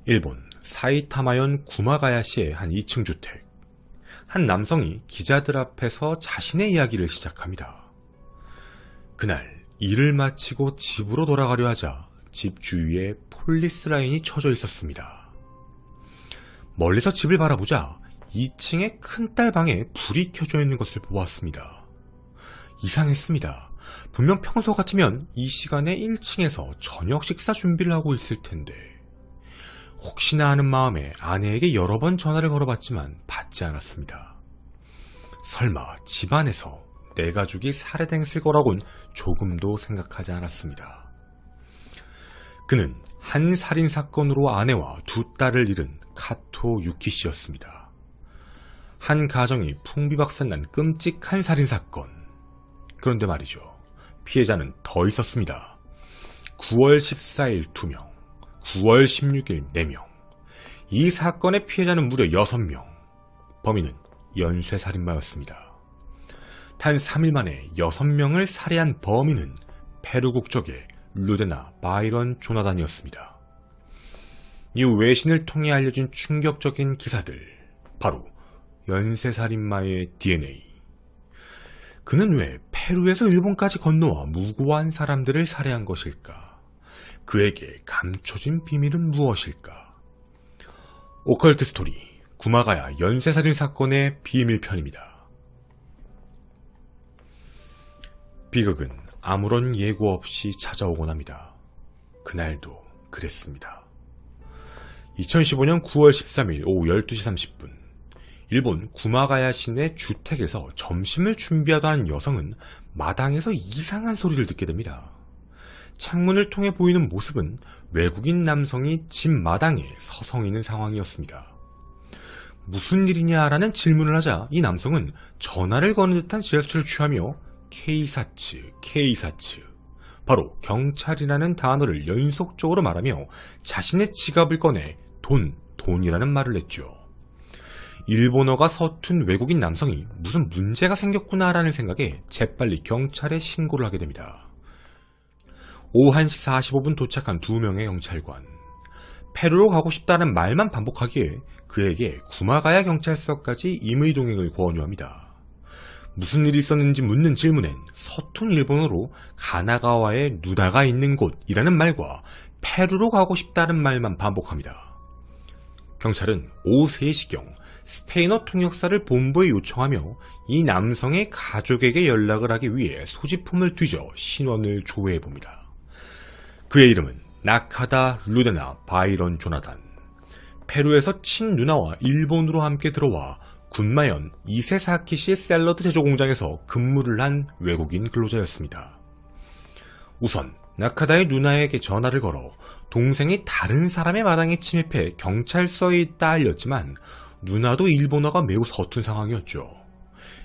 일본 사이타마현 구마가야시의 한 2층 주택. 한 남성이 기자들 앞에서 자신의 이야기를 시작합니다. 그날 일을 마치고 집으로 돌아가려 하자 집 주위에 폴리스 라인이 쳐져 있었습니다. 멀리서 집을 바라보자 2층의 큰딸 방에 불이 켜져 있는 것을 보았습니다. 이상했습니다. 분명 평소 같으면 이 시간에 1층에서 저녁 식사 준비를 하고 있을 텐데 혹시나 하는 마음에 아내에게 여러 번 전화를 걸어봤지만 받지 않았습니다. 설마 집안에서 내 가족이 살해당했을 거라곤 조금도 생각하지 않았습니다. 그는 한 살인사건으로 아내와 2딸을 잃은 카토 유키 씨였습니다. 한 가정이 풍비박산난 끔찍한 살인사건. 그런데 말이죠. 피해자는 더 있었습니다. 9월 14일 2명, 9월 16일 4명. 이 사건의 피해자는 무려 6명. 범인은 연쇄살인마였습니다. 단 3일 만에 6명을 살해한 범인은 페루 국적의 루데나 바이런 조나단이었습니다. 이후 외신을 통해 알려진 충격적인 기사들, 바로 연쇄살인마의 DNA. 그는 왜 페루에서 일본까지 건너와 무고한 사람들을 살해한 것일까? 그에게 감춰진 비밀은 무엇일까? 오컬트 스토리, 구마가야 연쇄살인 사건의 비밀편입니다. 비극은 아무런 예고 없이 찾아오곤 합니다. 그날도 그랬습니다. 2015년 9월 13일 오후 12시 30분 일본 구마가야 시내 주택에서 점심을 준비하던 여성은 마당에서 이상한 소리를 듣게 됩니다. 창문을 통해 보이는 모습은 외국인 남성이 집 마당에 서성이는 상황이었습니다. 무슨 일이냐라는 질문을 하자 이 남성은 전화를 거는 듯한 제스처를 취하며 케이사츠, 바로 경찰이라는 단어를 연속적으로 말하며 자신의 지갑을 꺼내 돈이라는 말을 냈죠. 일본어가 서툰 외국인 남성이 무슨 문제가 생겼구나라는 생각에 재빨리 경찰에 신고를 하게 됩니다. 오후 1시 45분 도착한 2명의 경찰관. 페루로 가고 싶다는 말만 반복하기에 그에게 구마가야 경찰서까지 임의동행을 권유합니다. 무슨 일이 있었는지 묻는 질문엔 서툰 일본어로 가나가와에 누나가 있는 곳이라는 말과 페루로 가고 싶다는 말만 반복합니다. 경찰은 오후 3시경 스페인어 통역사를 본부에 요청하며 이 남성의 가족에게 연락을 하기 위해 소지품을 뒤져 신원을 조회해봅니다. 그의 이름은 나카다 루데나 바이런 조나단. 페루에서 친누나와 일본으로 함께 들어와 군마현 이세사키시 샐러드 제조 공장에서 근무를 한 외국인 근로자였습니다. 우선 나카다의 누나에게 전화를 걸어 동생이 다른 사람의 마당에 침입해 경찰서에 있다 알렸지만 누나도 일본어가 매우 서툰 상황이었죠.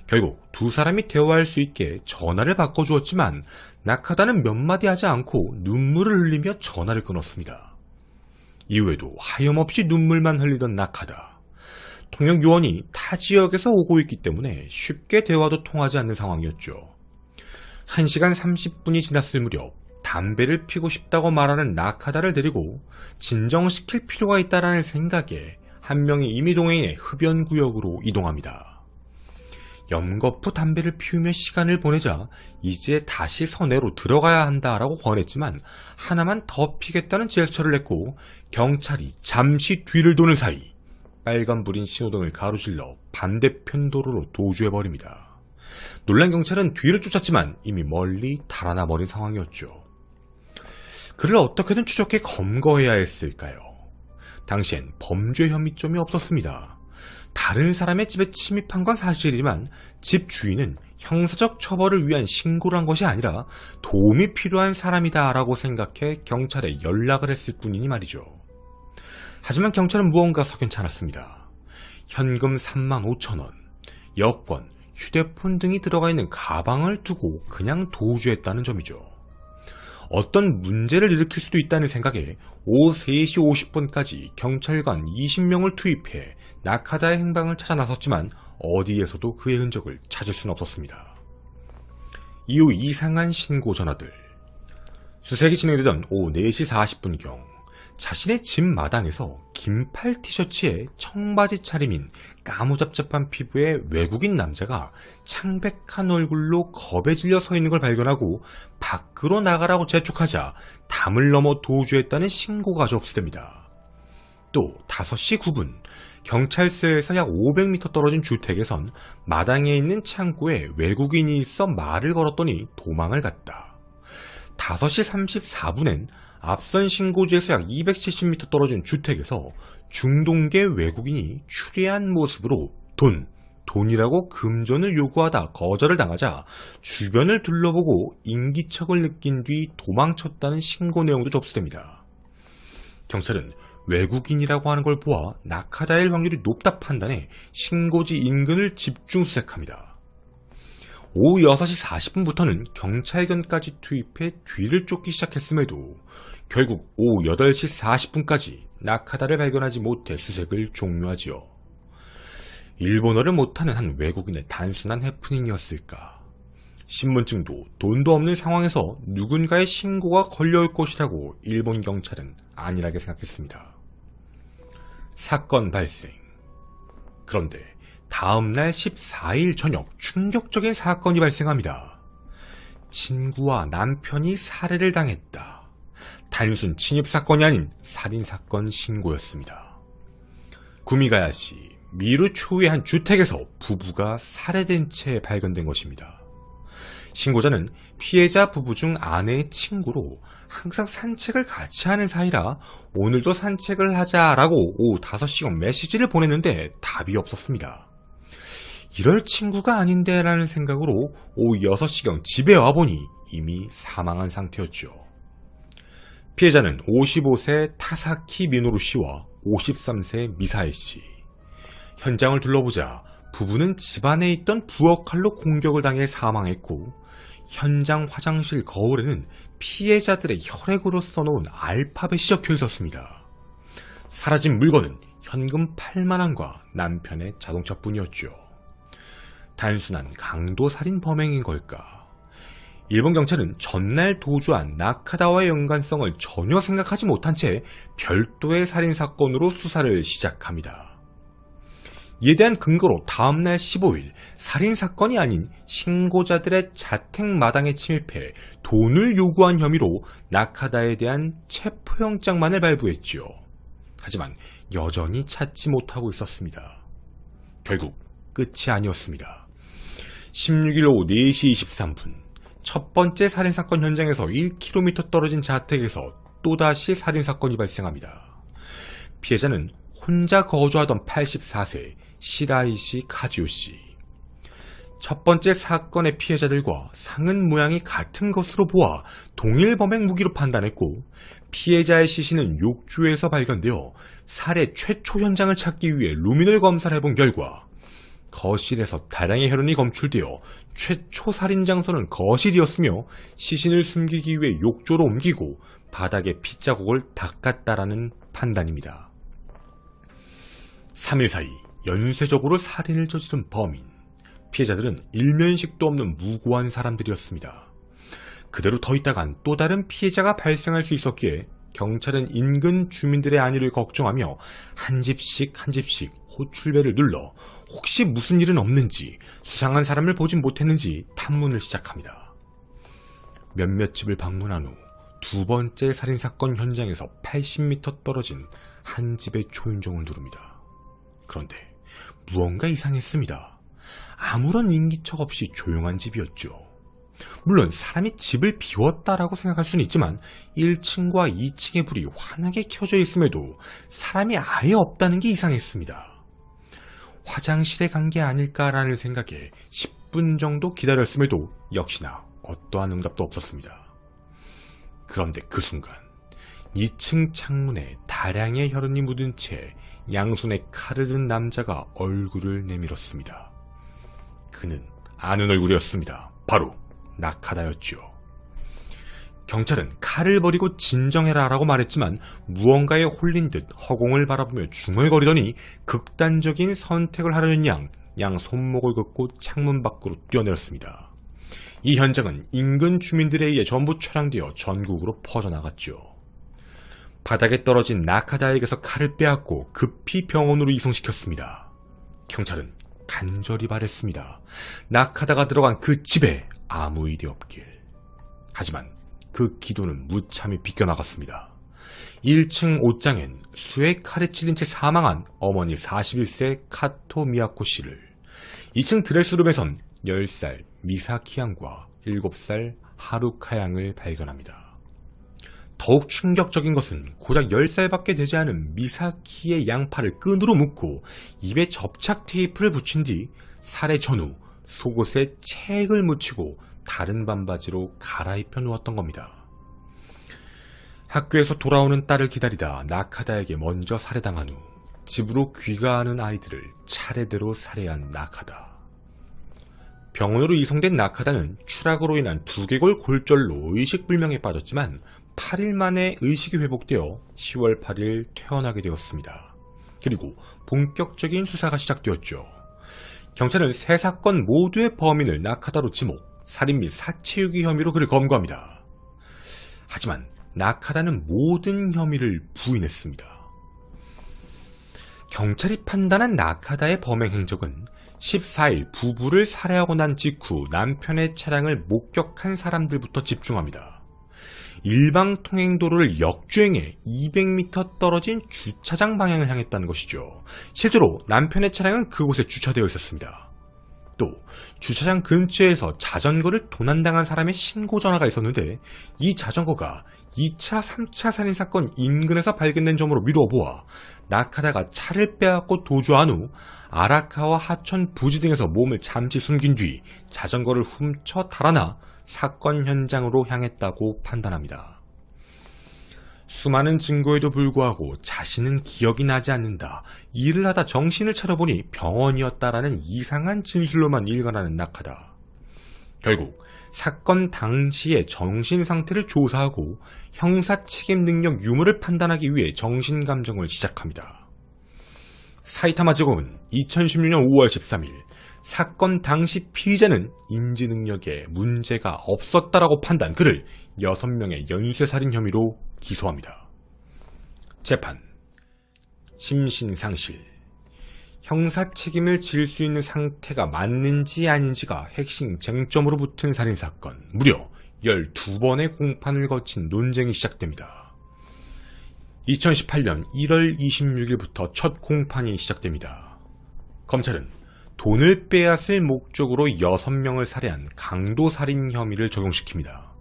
결국 두 사람이 대화할 수 있게 전화를 바꿔주었지만 나카다는 몇 마디 하지 않고 눈물을 흘리며 전화를 끊었습니다. 이후에도 하염없이 눈물만 흘리던 나카다. 통역 요원이 타 지역에서 오고 있기 때문에 쉽게 대화도 통하지 않는 상황이었죠. 1시간 30분이 지났을 무렵 담배를 피고 싶다고 말하는 나카다를 데리고 진정시킬 필요가 있다라는 생각에 한 명이 임의동행의 흡연구역으로 이동합니다. 염거푸 담배를 피우며 시간을 보내자 이제 다시 서내로 들어가야 한다라고 권했지만 하나만 더 피겠다는 제스처를 했고 경찰이 잠시 뒤를 도는 사이 빨간불인 신호등을 가로질러 반대편 도로로 도주해버립니다. 놀란 경찰은 뒤를 쫓았지만 이미 멀리 달아나 버린 상황이었죠. 그를 어떻게든 추적해 검거해야 했을까요? 당시엔 범죄 혐의점이 없었습니다. 다른 사람의 집에 침입한 건 사실이지만 집 주인은 형사적 처벌을 위한 신고를 한 것이 아니라 도움이 필요한 사람이다 라고 생각해 경찰에 연락을 했을 뿐이니 말이죠. 하지만 경찰은 무언가 석연치 않았습니다. 현금 35,000원, 여권, 휴대폰 등이 들어가 있는 가방을 두고 그냥 도주했다는 점이죠. 어떤 문제를 일으킬 수도 있다는 생각에 오후 3시 50분까지 경찰관 20명을 투입해 나카다의 행방을 찾아 나섰지만 어디에서도 그의 흔적을 찾을 수는 없었습니다. 이후 이상한 신고 전화들. 수색이 진행되던 오후 4시 40분경 자신의 집 마당에서 긴팔 티셔츠에 청바지 차림인 까무잡잡한 피부의 외국인 남자가 창백한 얼굴로 겁에 질려 서 있는 걸 발견하고 밖으로 나가라고 재촉하자 담을 넘어 도주했다는 신고가 접수됩니다. 또 5시 9분 경찰서에서 약 500m 떨어진 주택에선 마당에 있는 창고에 외국인이 있어 말을 걸었더니 도망을 갔다. 5시 34분엔 앞선 신고지에서 약 270m 떨어진 주택에서 중동계 외국인이 추리한 모습으로 돈이라고 금전을 요구하다 거절을 당하자 주변을 둘러보고 인기척을 느낀 뒤 도망쳤다는 신고 내용도 접수됩니다. 경찰은 외국인이라고 하는 걸 보아 낙하다일 확률이 높다 판단해 신고지 인근을 집중 수색합니다. 오후 6시 40분부터는 경찰견까지 투입해 뒤를 쫓기 시작했음에도 결국 오후 8시 40분까지 낙하다를 발견하지 못해 수색을 종료하지요. 일본어를 못하는 한 외국인의 단순한 해프닝이었을까? 신분증도 돈도 없는 상황에서 누군가의 신고가 걸려올 것이라고 일본 경찰은 안일하게 생각했습니다. 사건 발생. 그런데 다음날 14일 저녁 충격적인 사건이 발생합니다. 친구와 남편이 살해를 당했다. 단순 침입사건이 아닌 살인사건 신고였습니다. 구미가야시 미루초우의 한 주택에서 부부가 살해된 채 발견된 것입니다. 신고자는 피해자 부부 중 아내의 친구로 항상 산책을 같이 하는 사이라 오늘도 산책을 하자라고 오후 5시경 메시지를 보냈는데 답이 없었습니다. 이럴 친구가 아닌데 라는 생각으로 오후 6시경 집에 와보니 이미 사망한 상태였죠. 피해자는 55세 타사키 미노루 씨와 53세 미사에 씨. 현장을 둘러보자 부부는 집안에 있던 부엌칼로 공격을 당해 사망했고 현장 화장실 거울에는 피해자들의 혈액으로 써놓은 알파벳이 적혀 있었습니다. 사라진 물건은 현금 8만원과 남편의 자동차뿐이었죠. 단순한 강도살인 범행인 걸까? 일본 경찰은 전날 도주한 나카다와의 연관성을 전혀 생각하지 못한 채 별도의 살인사건으로 수사를 시작합니다. 이에 대한 근거로 다음날 15일 살인사건이 아닌 신고자들의 자택 마당에 침입해 돈을 요구한 혐의로 나카다에 대한 체포영장만을 발부했지요. 하지만 여전히 찾지 못하고 있었습니다. 결국 끝이 아니었습니다. 16일 오후 4시 23분 첫 번째 살인사건 현장에서 1km 떨어진 자택에서 또다시 살인사건이 발생합니다. 피해자는 혼자 거주하던 84세 시라이시 카지오씨. 첫 번째 사건의 피해자들과 상흔 모양이 같은 것으로 보아 동일 범행 무기로 판단했고 피해자의 시신은 욕조에서 발견되어 살해 최초 현장을 찾기 위해 루미놀 검사를 해본 결과 거실에서 다량의 혈흔이 검출되어 최초 살인 장소는 거실이었으며 시신을 숨기기 위해 욕조로 옮기고 바닥에 핏자국을 닦았다라는 판단입니다. 3일 사이 연쇄적으로 살인을 저지른 범인. 피해자들은 일면식도 없는 무고한 사람들이었습니다. 그대로 더 있다간 또 다른 피해자가 발생할 수 있었기에 경찰은 인근 주민들의 안위를 걱정하며 한 집씩 호출벨을 눌러 혹시 무슨 일은 없는지 수상한 사람을 보진 못했는지 탐문을 시작합니다. 몇몇 집을 방문한 후 두 번째 살인사건 현장에서 80m 떨어진 한 집의 초인종을 누릅니다. 그런데 무언가 이상했습니다. 아무런 인기척 없이 조용한 집이었죠. 물론 사람이 집을 비웠다라고 생각할 수는 있지만 1층과 2층의 불이 환하게 켜져 있음에도 사람이 아예 없다는 게 이상했습니다. 화장실에 간 게 아닐까라는 생각에 10분 정도 기다렸음에도 역시나 어떠한 응답도 없었습니다. 그런데 그 순간 2층 창문에 다량의 혈흔이 묻은 채 양손에 칼을 든 남자가 얼굴을 내밀었습니다. 그는 아는 얼굴이었습니다. 바로 나카다였죠. 경찰은 칼을 버리고 진정해라 라고 말했지만 무언가에 홀린 듯 허공을 바라보며 중얼거리더니 극단적인 선택을 하려는 양 손목을 긋고 창문 밖으로 뛰어내렸습니다. 이 현장은 인근 주민들에 의해 전부 촬영되어 전국으로 퍼져나갔죠. 바닥에 떨어진 나카다에게서 칼을 빼앗고 급히 병원으로 이송시켰습니다. 경찰은 간절히 바랬습니다. 나카다가 들어간 그 집에 아무 일이 없길. 하지만 그 기도는 무참히 비껴나갔습니다. 1층 옷장엔 수에 칼에 찔린 채 사망한 어머니 41세 카토 미야코 씨를, 2층 드레스룸에선 10살 미사키 양과 7살 하루카 양을 발견합니다. 더욱 충격적인 것은 고작 10살밖에 되지 않은 미사키의 양팔을 끈으로 묶고 입에 접착 테이프를 붙인 뒤 살해 전후 속옷에 책을 묻히고 다른 반바지로 갈아입혀 놓았던 겁니다. 학교에서 돌아오는 딸을 기다리다 나카다에게 먼저 살해당한 후 집으로 귀가하는 아이들을 차례대로 살해한 나카다. 병원으로 이송된 나카다는 추락으로 인한 두개골 골절로 의식불명에 빠졌지만 8일 만에 의식이 회복되어 10월 8일 퇴원하게 되었습니다. 그리고 본격적인 수사가 시작되었죠. 경찰은 세 사건 모두의 범인을 나카다로 지목, 살인 및 사체유기 혐의로 그를 검거합니다. 하지만 나카다는 모든 혐의를 부인했습니다. 경찰이 판단한 나카다의 범행 행적은 14일 부부를 살해하고 난 직후 남편의 차량을 목격한 사람들부터 집중합니다. 일방통행도로를 역주행해 200m 떨어진 주차장 방향을 향했다는 것이죠. 실제로 남편의 차량은 그곳에 주차되어 있었습니다. 또 주차장 근처에서 자전거를 도난당한 사람의 신고 전화가 있었는데 이 자전거가 2차, 3차 살인사건 인근에서 발견된 점으로 미뤄보아 나카다가 차를 빼앗고 도주한 후 아라카와 하천 부지 등에서 몸을 잠시 숨긴 뒤 자전거를 훔쳐 달아나 사건 현장으로 향했다고 판단합니다. 수많은 증거에도 불구하고 자신은 기억이 나지 않는다, 일을 하다 정신을 차려보니 병원이었다라는 이상한 진술로만 일관하는 나카다. 결국 사건 당시의 정신 상태를 조사하고 형사 책임 능력 유무를 판단하기 위해 정신감정을 시작합니다. 사이타마 지검은 2016년 5월 13일 사건 당시 피의자는 인지 능력에 문제가 없었다라고 판단, 그를 6명의 연쇄살인 혐의로 기소합니다. 재판. 심신상실. 형사 책임을 질 수 있는 상태가 맞는지 아닌지가 핵심 쟁점으로 붙은 살인사건. 무려 12번의 공판을 거친 논쟁이 시작됩니다. 2018년 1월 26일부터 첫 공판이 시작됩니다. 검찰은 돈을 빼앗을 목적으로 6명을 살해한 강도살인 혐의를 적용시킵니다.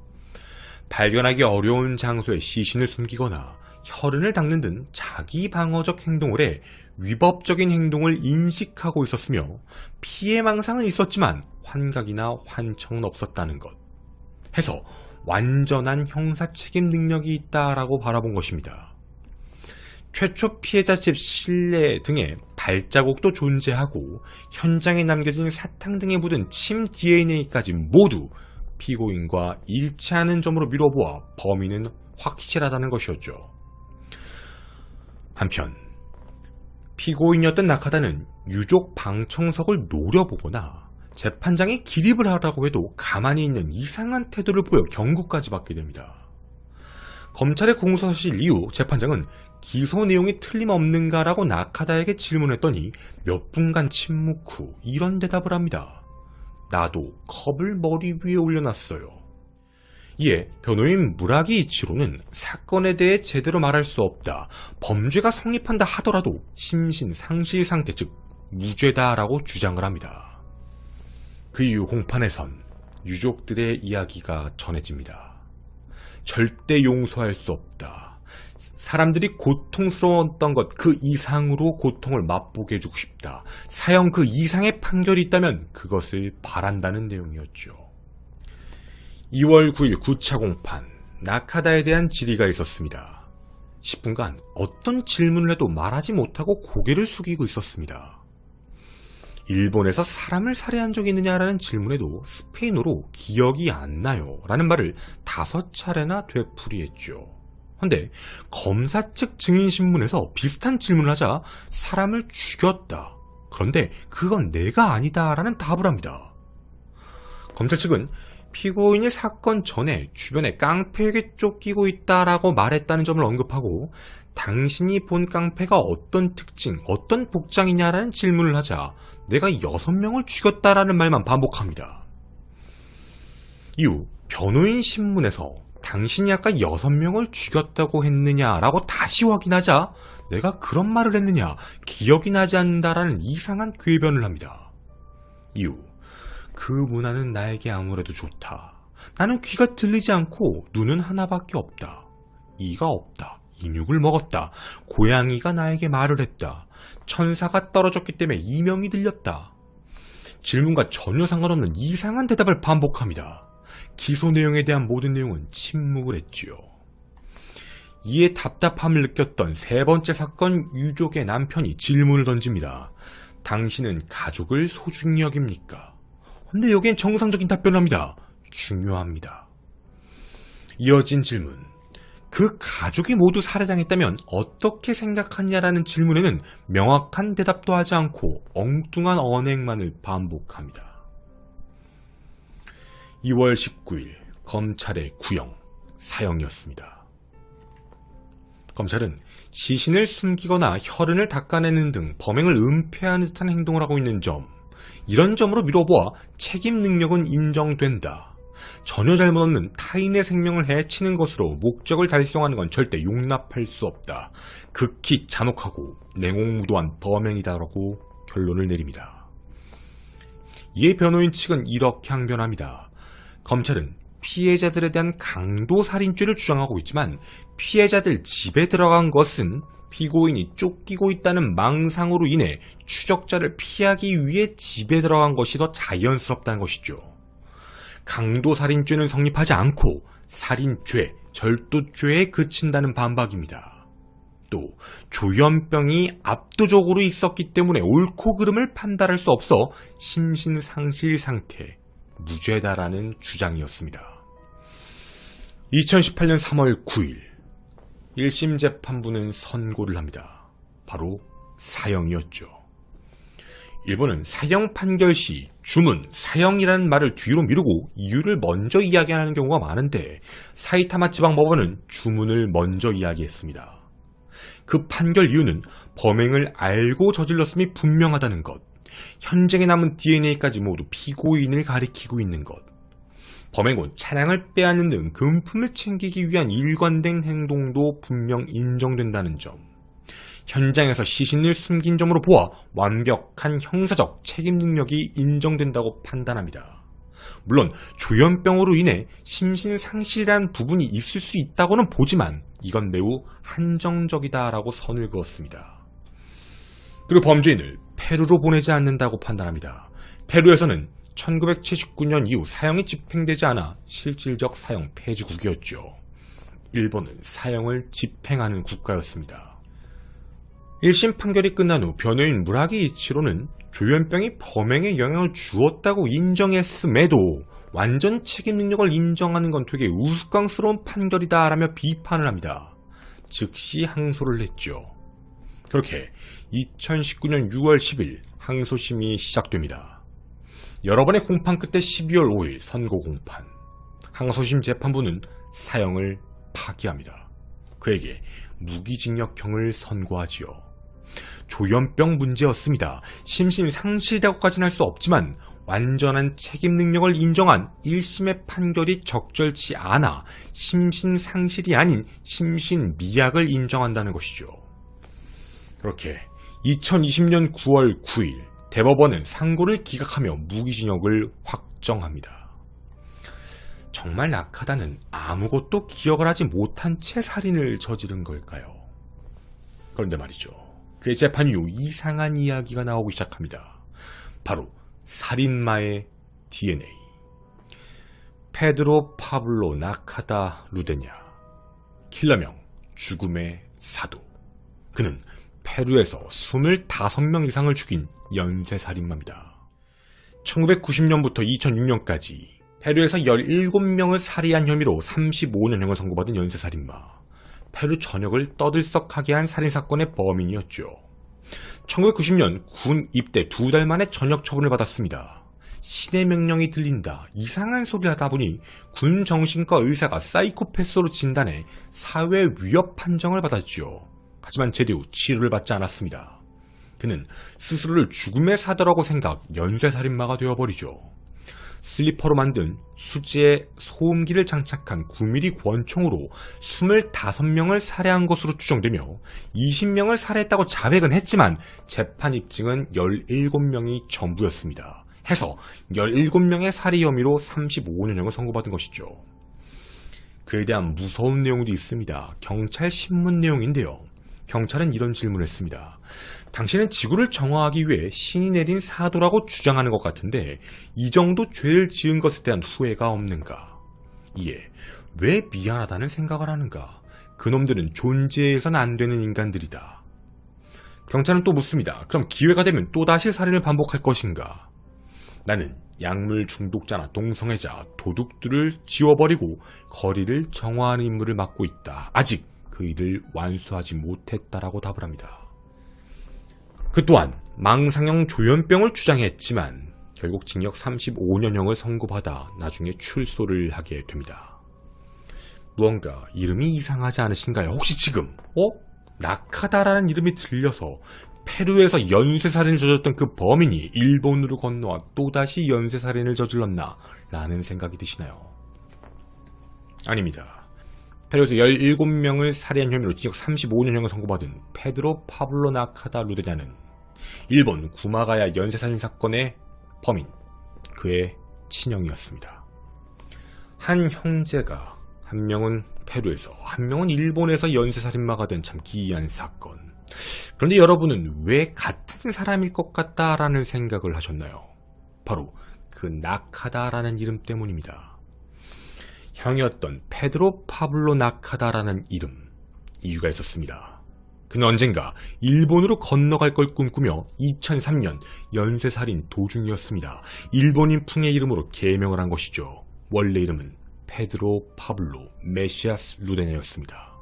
발견하기 어려운 장소에 시신을 숨기거나 혈흔을 닦는 등 자기 방어적 행동을 해 위법적인 행동을 인식하고 있었으며 피해망상은 있었지만 환각이나 환청은 없었다는 것 해서 완전한 형사 책임 능력이 있다라고 바라본 것입니다. 최초 피해자 집 실내 등에 발자국도 존재하고 현장에 남겨진 사탕 등에 묻은 침 DNA까지 모두 피고인과 일치하는 점으로 미뤄보아 범인은 확실하다는 것이었죠. 한편 피고인이었던 나카다는 유족 방청석을 노려보거나 재판장이 기립을 하라고 해도 가만히 있는 이상한 태도를 보여 경고까지 받게 됩니다. 검찰의 공소사실 이후 재판장은 기소 내용이 틀림없는가라고 나카다에게 질문했더니 몇 분간 침묵 후 이런 대답을 합니다. 나도 컵을 머리 위에 올려놨어요. 이에 변호인 무라기 이치로는 사건에 대해 제대로 말할 수 없다, 범죄가 성립한다 하더라도 심신상실 상태, 즉 무죄다라고 주장을 합니다. 그 이후 공판에선 유족들의 이야기가 전해집니다. 절대 용서할 수 없다. 사람들이 고통스러웠던 것 그 이상으로 고통을 맛보게 해주고 싶다. 사형 그 이상의 판결이 있다면 그것을 바란다는 내용이었죠. 2월 9일 9차 공판, 나카다에 대한 질의가 있었습니다. 10분간 어떤 질문을 해도 말하지 못하고 고개를 숙이고 있었습니다. 일본에서 사람을 살해한 적이 있느냐라는 질문에도 스페인어로 기억이 안 나요 라는 말을 5차례나 되풀이했죠. 그런데 검사 측 증인신문에서 비슷한 질문을 하자 사람을 죽였다, 그런데 그건 내가 아니다 라는 답을 합니다. 검찰 측은 피고인이 사건 전에 주변에 깡패에게 쫓기고 있다라고 말했다는 점을 언급하고 당신이 본 깡패가 어떤 특징, 어떤 복장이냐라는 질문을 하자 내가 6명을 죽였다라는 말만 반복합니다. 이후 변호인 신문에서 당신이 아까 6명을 죽였다고 했느냐라고 다시 확인하자 내가 그런 말을 했느냐 기억이 나지 않는다라는 이상한 궤변을 합니다. 이후 그 문화는 나에게 아무래도 좋다. 나는 귀가 들리지 않고 눈은 하나밖에 없다. 이가 없다. 인육을 먹었다. 고양이가 나에게 말을 했다. 천사가 떨어졌기 때문에 이명이 들렸다. 질문과 전혀 상관없는 이상한 대답을 반복합니다. 기소 내용에 대한 모든 내용은 침묵을 했지요. 이에 답답함을 느꼈던 세 번째 사건 유족의 남편이 질문을 던집니다. 당신은 가족을 소중히 여깁니까? 근데 여기엔 정상적인 답변을 합니다. 중요합니다. 이어진 질문. 그 가족이 모두 살해당했다면 어떻게 생각하냐라는 질문에는 명확한 대답도 하지 않고 엉뚱한 언행만을 반복합니다. 2월 19일 검찰의 구형, 사형이었습니다. 검찰은 시신을 숨기거나 혈흔을 닦아내는 등 범행을 은폐하는 듯한 행동을 하고 있는 점, 이런 점으로 미뤄보아 책임 능력은 인정된다. 전혀 잘못 없는 타인의 생명을 해치는 것으로 목적을 달성하는 건 절대 용납할 수 없다. 극히 잔혹하고 냉혹무도한 범행이다라고 결론을 내립니다. 이에 변호인 측은 이렇게 항변합니다. 검찰은 피해자들에 대한 강도살인죄를 주장하고 있지만 피해자들 집에 들어간 것은 피고인이 쫓기고 있다는 망상으로 인해 추적자를 피하기 위해 집에 들어간 것이 더 자연스럽다는 것이죠. 강도살인죄는 성립하지 않고 살인죄, 절도죄에 그친다는 반박입니다. 또 조현병이 압도적으로 있었기 때문에 옳고 그름을 판단할 수 없어 심신상실 상태, 무죄다라는 주장이었습니다. 2018년 3월 9일 1심 재판부는 선고를 합니다. 바로 사형이었죠. 일본은 사형 판결 시 주문, 사형이라는 말을 뒤로 미루고 이유를 먼저 이야기하는 경우가 많은데 사이타마 지방법원은 주문을 먼저 이야기했습니다. 그 판결 이유는 범행을 알고 저질렀음이 분명하다는 것, 현장에 남은 DNA까지 모두 피고인을 가리키고 있는 것, 범행 후 차량을 빼앗는 등 금품을 챙기기 위한 일관된 행동도 분명 인정된다는 점, 현장에서 시신을 숨긴 점으로 보아 완벽한 형사적 책임 능력이 인정된다고 판단합니다. 물론 조현병으로 인해 심신상실이라는 부분이 있을 수 있다고는 보지만 이건 매우 한정적이다라고 선을 그었습니다. 그리고 범죄인을 페루로 보내지 않는다고 판단합니다. 페루에서는 1979년 이후 사형이 집행되지 않아 실질적 사형 폐지국이었죠. 일본은 사형을 집행하는 국가였습니다. 1심 판결이 끝난 후 변호인 무라기 이치로는 조현병이 범행에 영향을 주었다고 인정했음에도 완전 책임 능력을 인정하는 건 되게 우스꽝스러운 판결이다라며 비판을 합니다. 즉시 항소를 했죠. 그렇게 2019년 6월 10일 항소심이 시작됩니다. 여러 번의 공판 끝에 12월 5일 선고 공판. 항소심 재판부는 사형을 파기합니다. 그에게 무기징역형을 선고하지요. 조현병 문제였습니다. 심신상실이라고까지는 할 수 없지만 완전한 책임 능력을 인정한 1심의 판결이 적절치 않아 심신상실이 아닌 심신미약을 인정한다는 것이죠. 그렇게 2020년 9월 9일 대법원은 상고를 기각하며 무기징역을 확정합니다. 정말 나카다는 아무것도 기억을 하지 못한 채 살인을 저지른 걸까요? 그런데 말이죠. 그의 재판 이후 이상한 이야기가 나오기 시작합니다. 바로 살인마의 DNA. 페드로 파블로 나카다 루데냐. 킬러명 죽음의 사도. 그는 페루에서 25명 이상을 죽인 연쇄살인마입니다. 1990년부터 2006년까지 페루에서 17명을 살해한 혐의로 35년형을 선고받은 연쇄살인마. 페루 전역을 떠들썩하게 한 살인사건의 범인이었죠. 1990년 군 입대 2달 만에 전역 처분을 받았습니다. 신의 명령이 들린다, 이상한 소리를 하다 보니 군 정신과 의사가 사이코패스로 진단해 사회 위협 판정을 받았죠. 하지만 제대 후 치료를 받지 않았습니다. 그는 스스로를 죽음의 사도라고 생각, 연쇄살인마가 되어버리죠. 슬리퍼로 만든 수지에 소음기를 장착한 9mm 권총으로 25명을 살해한 것으로 추정되며 20명을 살해했다고 자백은 했지만 재판 입증은 17명이 전부였습니다. 해서 17명의 살해 혐의로 35년형을 선고받은 것이죠. 그에 대한 무서운 내용도 있습니다. 경찰 신문 내용인데요. 경찰은 이런 질문을 했습니다. 당신은 지구를 정화하기 위해 신이 내린 사도라고 주장하는 것 같은데 이 정도 죄를 지은 것에 대한 후회가 없는가? 이에 왜 미안하다는 생각을 하는가? 그놈들은 존재해서는 안 되는 인간들이다. 경찰은 또 묻습니다. 그럼 기회가 되면 또다시 살인을 반복할 것인가? 나는 약물 중독자나 동성애자, 도둑들을 지워버리고 거리를 정화하는 임무를 맡고 있다. 아직 그 일을 완수하지 못했다라고 답을 합니다. 그 또한 망상형 조현병을 주장했지만 결국 징역 35년형을 선고받아 나중에 출소를 하게 됩니다. 무언가 이름이 이상하지 않으신가요? 혹시 지금 나카다라는 이름이 들려서 페루에서 연쇄살인을 저질렀던 그 범인이 일본으로 건너와 또다시 연쇄살인을 저질렀나 라는 생각이 드시나요? 아닙니다. 페루에서 17명을 살해한 혐의로 징역 35년형을 선고받은 페드로 파블로 나카다 루데냐는 일본 구마가야 연쇄살인 사건의 범인, 그의 친형이었습니다. 한 형제가 한 명은 페루에서 한 명은 일본에서 연쇄살인마가 된 참 기이한 사건. 그런데 여러분은 왜 같은 사람일 것 같다라는 생각을 하셨나요? 바로 그 나카다라는 이름 때문입니다. 형이었던 페드로 파블로 나카다라는 이름, 이유가 있었습니다. 그는 언젠가 일본으로 건너갈 걸 꿈꾸며 2003년 연쇄살인 도중이었습니다. 일본인 풍의 이름으로 개명을 한 것이죠. 원래 이름은 페드로 파블로 메시아스 루데냐였습니다.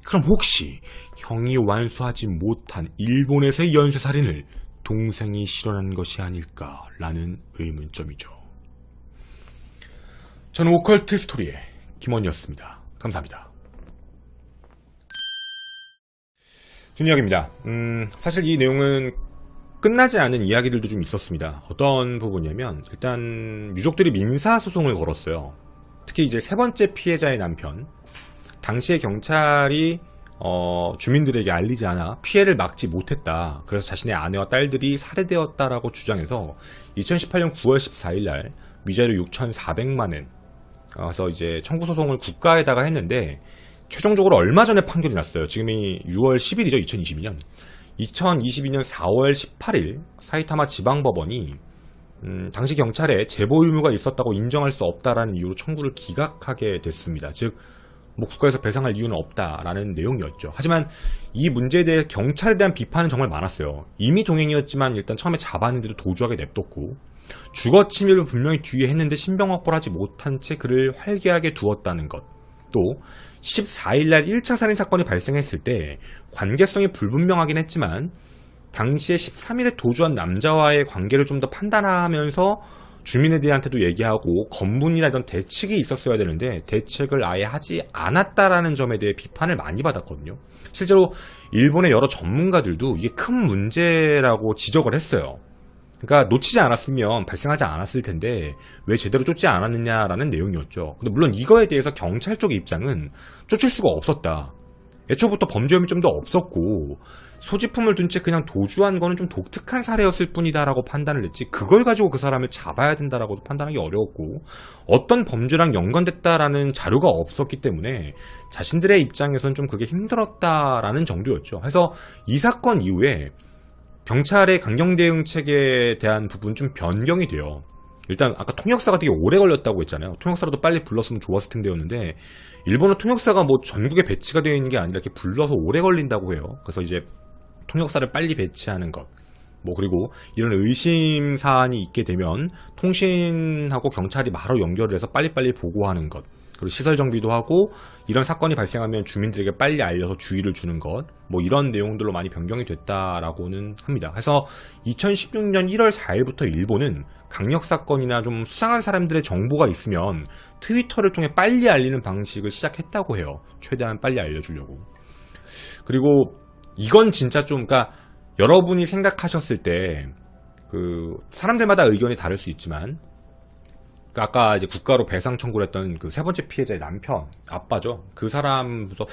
그럼 혹시 형이 완수하지 못한 일본에서의 연쇄살인을 동생이 실현한 것이 아닐까라는 의문점이죠. 저는 오컬트 스토리의 김원이었습니다. 감사합니다. 준이야기입니다. 사실 이 내용은 끝나지 않은 이야기들도 좀 있었습니다. 어떤 부분이냐면 일단 유족들이 민사소송을 걸었어요. 특히 이제 세 번째 피해자의 남편, 당시에 경찰이 주민들에게 알리지 않아 피해를 막지 못했다. 그래서 자신의 아내와 딸들이 살해되었다라고 주장해서 2018년 9월 14일 날 위자료 6,400만 원 그래서 이제 청구 소송을 국가에다가 했는데 최종적으로 얼마 전에 판결이 났어요. 지금이 6월 10일이죠. 2022년. 2022년 4월 18일 사이타마 지방법원이 당시 경찰에 제보 의무가 있었다고 인정할 수 없다라는 이유로 청구를 기각하게 됐습니다. 즉 국가에서 배상할 이유는 없다라는 내용이었죠. 하지만 이 문제에 대해 경찰에 대한 비판은 정말 많았어요. 이미 동행이었지만 일단 처음에 잡았는데도 도주하게 냅뒀고 주거 침입을 분명히 뒤에 했는데 신병 확보를 하지 못한 채 그를 활개하게 두었다는 것. 또 14일날 1차 살인 사건이 발생했을 때 관계성이 불분명하긴 했지만 당시에 13일에 도주한 남자와의 관계를 좀 더 판단하면서 주민에 대한테도 얘기하고 검문이나 이런 대책이 있었어야 되는데 대책을 아예 하지 않았다라는 점에 대해 비판을 많이 받았거든요. 실제로 일본의 여러 전문가들도 이게 큰 문제라고 지적을 했어요. 그러니까 놓치지 않았으면 발생하지 않았을 텐데 왜 제대로 쫓지 않았느냐라는 내용이었죠. 근데 물론 이거에 대해서 경찰 쪽의 입장은 쫓을 수가 없었다. 애초부터 범죄 혐의 좀 더 없었고 소지품을 둔 채 그냥 도주한 거는 좀 독특한 사례였을 뿐이다라고 판단을 했지 그걸 가지고 그 사람을 잡아야 된다라고도 판단하기 어려웠고 어떤 범죄랑 연관됐다라는 자료가 없었기 때문에 자신들의 입장에선 좀 그게 힘들었다라는 정도였죠. 그래서 이 사건 이후에 경찰의 강경 대응책에 대한 부분 좀 변경이 돼요. 일단 아까 통역사가 되게 오래 걸렸다고 했잖아요. 통역사라도 빨리 불렀으면 좋았을 텐데였는데 일본어 통역사가 뭐 전국에 배치가 되어 있는 게 아니라 이렇게 불러서 오래 걸린다고 해요. 그래서 이제 통역사를 빨리 배치하는 것, 그리고 이런 의심 사안이 있게 되면 통신하고 경찰이 바로 연결을 해서 빨리빨리 보고하는 것, 그리고 시설 정비도 하고 이런 사건이 발생하면 주민들에게 빨리 알려서 주의를 주는 것, 뭐 이런 내용들로 많이 변경이 됐다라고는 합니다. 그래서 2016년 1월 4일부터 일본은 강력 사건이나 좀 수상한 사람들의 정보가 있으면 트위터를 통해 빨리 알리는 방식을 시작했다고 해요. 최대한 빨리 알려주려고. 그리고 이건 진짜 좀, 그러니까 여러분이 생각하셨을 때 사람들마다 의견이 다를 수 있지만, 아까 이제 국가로 배상 청구를 했던 그 세 번째 피해자의 남편, 아빠죠. 그 사람부터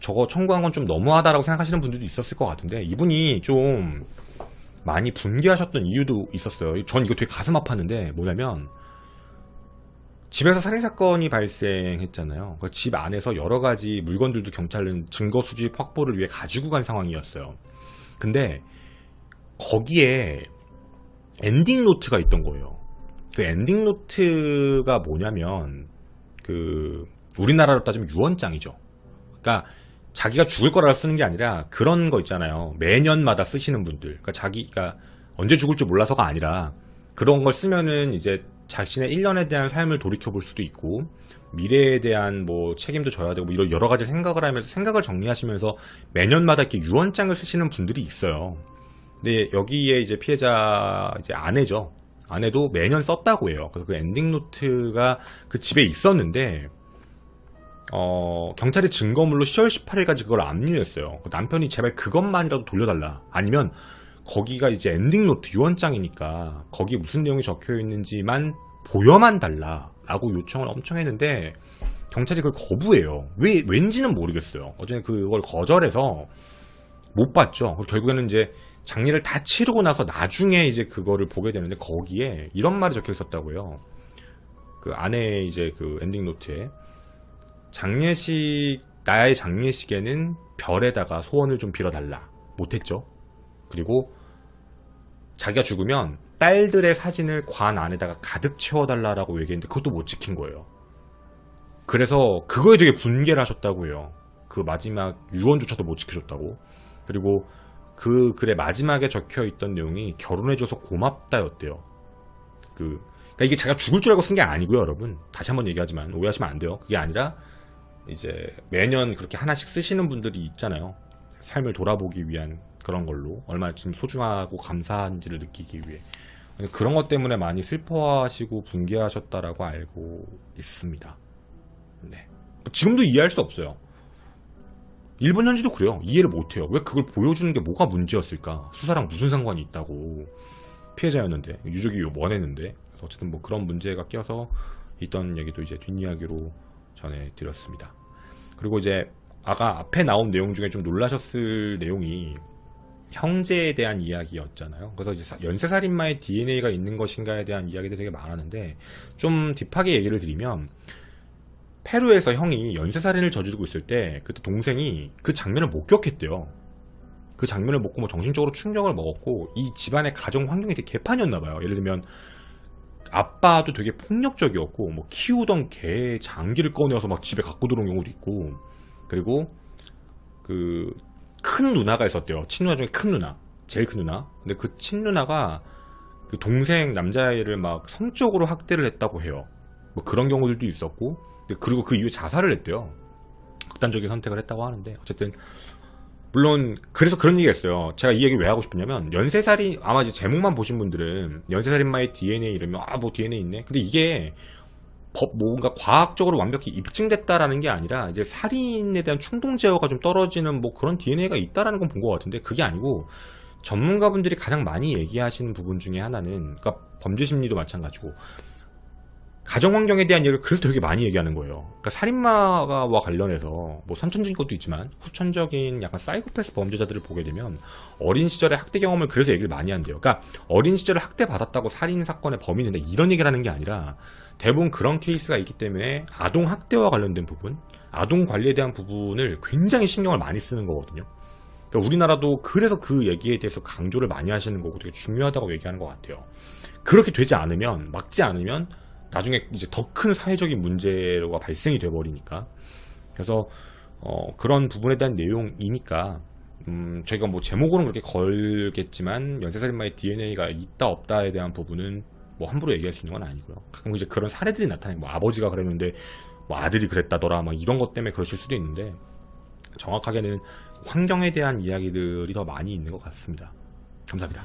저거 청구한 건 좀 너무하다라고 생각하시는 분들도 있었을 것 같은데, 이분이 좀 많이 분개하셨던 이유도 있었어요. 전 이거 되게 가슴 아팠는데, 뭐냐면 집에서 살인사건이 발생했잖아요. 그 집 안에서 여러 가지 물건들도 경찰은 증거 수집 확보를 위해 가지고 간 상황이었어요. 근데 거기에 엔딩 노트가 있던 거예요. 그 엔딩 노트가 뭐냐면 우리나라로 따지면 유언장이죠. 그러니까 자기가 죽을 거라고 쓰는 게 아니라 그런 거 있잖아요. 매년마다 쓰시는 분들. 그러니까 자기가 언제 죽을 줄 몰라서가 아니라 그런 걸 쓰면은 이제 자신의 1년에 대한 삶을 돌이켜 볼 수도 있고 미래에 대한 뭐 책임도 져야 되고 이런 여러 가지 생각을 하면서 생각을 정리하시면서 매년마다 이렇게 유언장을 쓰시는 분들이 있어요. 근데 여기에 이제 피해자 이제 아내죠. 아내도 매년 썼다고 해요. 그래서 그 엔딩 노트가 그 집에 있었는데 경찰이 증거물로 10월 18일까지 그걸 압류했어요. 남편이 제발 그것만이라도 돌려달라. 아니면 거기가 이제 엔딩 노트 유언장이니까 거기에 무슨 내용이 적혀 있는지만 보여만 달라라고 요청을 엄청 했는데 경찰이 그걸 거부해요. 왠지는 모르겠어요. 어쨌든 그걸 거절해서 못 봤죠. 그리고 결국에는 이제 장례를 다 치르고 나서 나중에 이제 그거를 보게 되는데 거기에 이런 말이 적혀 있었다고요. 그 안에 이제 그 엔딩 노트에 나의 장례식에는 별에다가 소원을 좀 빌어달라. 못했죠. 그리고 자기가 죽으면 딸들의 사진을 관 안에다가 가득 채워달라라고 얘기했는데 그것도 못 지킨 거예요. 그래서 그거에 되게 분개를 하셨다고 해요. 그 마지막 유언조차도 못 지켜줬다고. 그리고 그 글의 마지막에 적혀있던 내용이 결혼해줘서 고맙다였대요. 그러니까 이게 자기가 죽을 줄 알고 쓴 게 아니고요, 여러분. 다시 한번 얘기하지만 오해하시면 안 돼요. 그게 아니라 이제 매년 그렇게 하나씩 쓰시는 분들이 있잖아요. 삶을 돌아보기 위한 그런 걸로 얼마나 지금 소중하고 감사한지를 느끼기 위해 그런 것 때문에 많이 슬퍼하시고 분개하셨다라고 알고 있습니다. 네. 지금도 이해할 수 없어요. 일본 현지도 그래요. 이해를 못해요. 왜 그걸 보여주는 게 뭐가 문제였을까? 수사랑 무슨 상관이 있다고. 피해자였는데 유족이 원했는데 어쨌든 뭐 그런 문제가 껴서 있던 얘기도 이제 뒷이야기로 전해드렸습니다. 그리고 이제 아까 앞에 나온 내용 중에 좀 놀라셨을 내용이 형제에 대한 이야기였잖아요. 그래서 이제 연쇄살인마의 DNA가 있는 것인가에 대한 이야기들이 되게 많았는데 좀 딥하게 얘기를 드리면 페루에서 형이 연쇄살인을 저지르고 있을 때 그때 동생이 그 장면을 목격했대요. 그 장면을 보고 뭐 정신적으로 충격을 먹었고 이 집안의 가정 환경이 되게 개판이었나봐요. 예를 들면 아빠도 되게 폭력적이었고 뭐 키우던 개 장기를 꺼내어서 막 집에 갖고 들어온 경우도 있고 그리고 그 큰 누나가 있었대요. 친누나 중에 큰 누나, 제일 큰 누나. 근데 그 친누나가 그 동생 남자아이를 막 성적으로 학대를 했다고 해요. 뭐 그런 경우들도 있었고 그리고 그 이후에 자살을 했대요. 극단적인 선택을 했다고 하는데 어쨌든 물론 그래서 그런 얘기가 있어요. 제가 이 얘기 왜 하고 싶었냐면 연쇄살인 아마 이제 제목만 보신 분들은 연쇄살인마의 DNA 이러면 뭐 DNA 있네. 근데 이게 뭔가 과학적으로 완벽히 입증됐다라는 게 아니라 이제 살인에 대한 충동 제어가 좀 떨어지는 뭐 그런 DNA가 있다라는 건 본 것 같은데 그게 아니고 전문가분들이 가장 많이 얘기하시는 부분 중에 하나는 그러니까 범죄 심리도 마찬가지고 가정 환경에 대한 얘기를 그래서 되게 많이 얘기하는 거예요. 그러니까 살인마와 관련해서 뭐 선천적인 것도 있지만 후천적인 약간 사이코패스 범죄자들을 보게 되면 어린 시절의 학대 경험을 그래서 얘기를 많이 한대요. 그러니까 어린 시절에 학대 받았다고 살인 사건의 범인인데 이런 얘기를 하는 게 아니라 대부분 그런 케이스가 있기 때문에 아동 학대와 관련된 부분, 아동 관리에 대한 부분을 굉장히 신경을 많이 쓰는 거거든요. 그러니까 우리나라도 그래서 그 얘기에 대해서 강조를 많이 하시는 거고 되게 중요하다고 얘기하는 것 같아요. 그렇게 되지 않으면 막지 않으면 나중에 이제 더 큰 사회적인 문제가 발생이 돼버리니까 그래서 그런 부분에 대한 내용이니까 저희가 뭐 제목으로는 그렇게 걸겠지만 연쇄살인마의 DNA가 있다 없다에 대한 부분은 뭐 함부로 얘기할 수 있는 건 아니고요. 가끔 이제 그런 사례들이 나타나요. 뭐 아버지가 그랬는데 뭐 아들이 그랬다더라 막 이런 것 때문에 그러실 수도 있는데 정확하게는 환경에 대한 이야기들이 더 많이 있는 것 같습니다. 감사합니다.